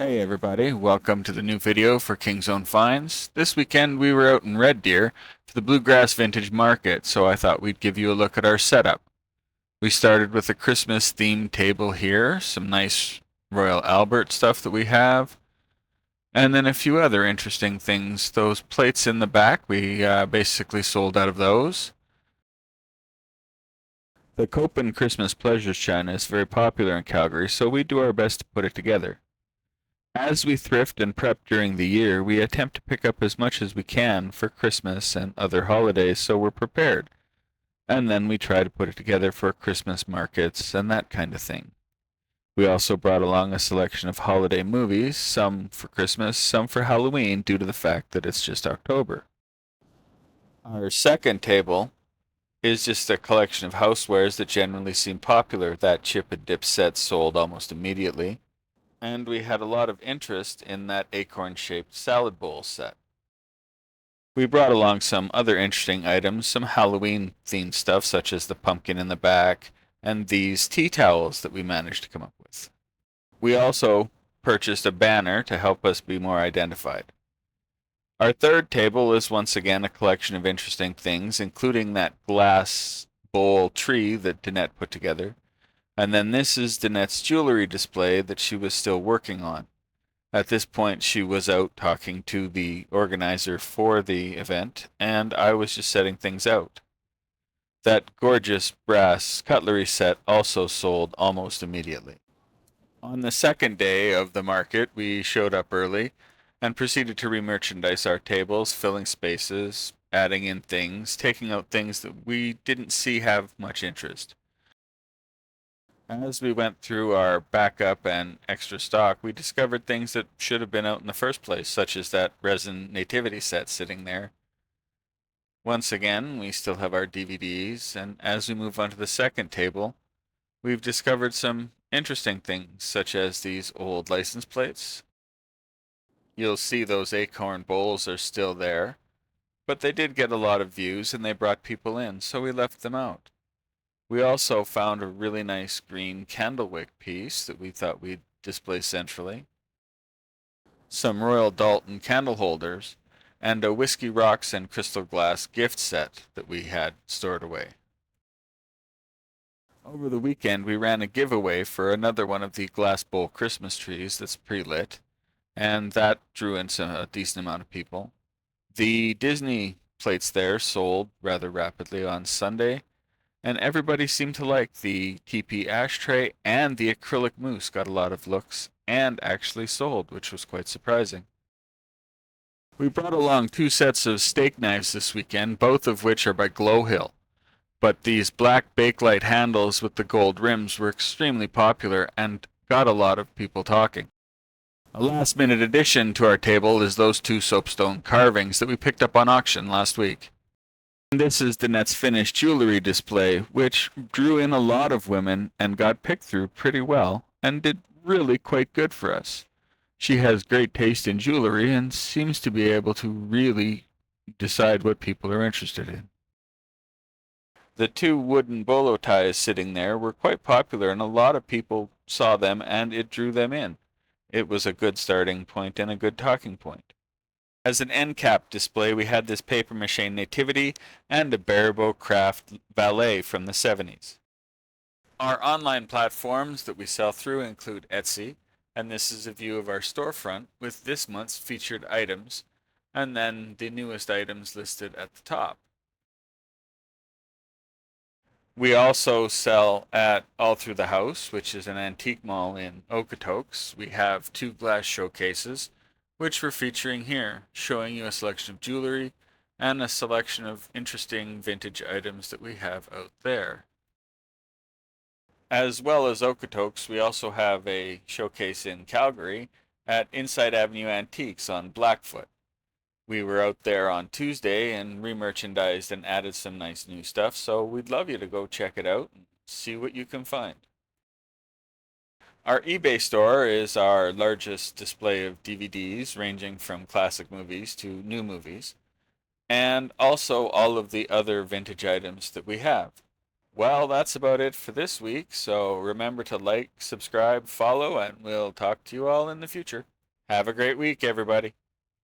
Hey everybody, welcome to the new video for King's Own Finds. This weekend we were out in Red Deer for the Bluegrass Vintage Market, so I thought we'd give you a look at our setup. We started with a Christmas themed table here, some nice Royal Albert stuff that we have, and then a few other interesting things. Those plates in the back, we basically sold out of those. The Copen Christmas Pleasures China is very popular in Calgary, so we do our best to put it together. As we thrift and prep during the year, we attempt to pick up as much as we can for Christmas and other holidays so we're prepared. And then we try to put it together for Christmas markets and that kind of thing. We also brought along a selection of holiday movies, some for Christmas, some for Halloween, due to the fact that it's just October. Our second table is just a collection of housewares that generally seem popular. That chip and dip set sold almost immediately. And we had a lot of interest in that acorn-shaped salad bowl set. We brought along some other interesting items, some Halloween-themed stuff such as the pumpkin in the back, and these tea towels that we managed to come up with. We also purchased a banner to help us be more identified. Our third table is once again a collection of interesting things, including that glass bowl tree that Danette put together. And then this is Danette's jewelry display that she was still working on. At this point, she was out talking to the organizer for the event, and I was just setting things out. That gorgeous brass cutlery set also sold almost immediately. On the second day of the market, we showed up early and proceeded to re-merchandise our tables, filling spaces, adding in things, taking out things that we didn't see have much interest. As we went through our backup and extra stock, we discovered things that should have been out in the first place, such as that resin nativity set sitting there. Once again, we still have our DVDs, and as we move on to the second table, we've discovered some interesting things, such as these old license plates. You'll see those acorn bowls are still there, but they did get a lot of views and they brought people in, so we left them out. We also found a really nice green candlewick piece that we thought we'd display centrally, some Royal Dalton candle holders, and a Whiskey Rocks and Crystal Glass gift set that we had stored away. Over the weekend, we ran a giveaway for another one of the glass bowl Christmas trees that's pre-lit, and that drew in a decent amount of people. The Disney plates there sold rather rapidly on Sunday, and everybody seemed to like the TP ashtray, and the acrylic mousse got a lot of looks and actually sold, which was quite surprising. We brought along 2 sets of steak knives this weekend, both of which are by Glowhill. But these black Bakelite handles with the gold rims were extremely popular and got a lot of people talking. A last-minute addition to our table is those 2 soapstone carvings that we picked up on auction last week. This is Danette's finished jewelry display, which drew in a lot of women and got picked through pretty well, and did really quite good for us. She has great taste in jewelry and seems to be able to really decide what people are interested in. The 2 wooden bolo ties sitting there were quite popular, and a lot of people saw them and it drew them in. It was a good starting point and a good talking point. As an end cap display, we had this papier-mâché nativity and a Barabo craft valet from the 70s. Our online platforms that we sell through include Etsy, and this is a view of our storefront with this month's featured items, and then the newest items listed at the top. We also sell at All Through the House, which is an antique mall in Okotoks. We have 2 glass showcases, which we're featuring here, showing you a selection of jewelry and a selection of interesting vintage items that we have out there. As well as Okotoks, we also have a showcase in Calgary at Inside Avenue Antiques on Blackfoot. We were out there on Tuesday and re-merchandised and added some nice new stuff, so we'd love you to go check it out and see what you can find. Our eBay store is our largest display of DVDs, ranging from classic movies to new movies, and also all of the other vintage items that we have. Well, that's about it for this week, so remember to like, subscribe, follow, and we'll talk to you all in the future. Have a great week, everybody.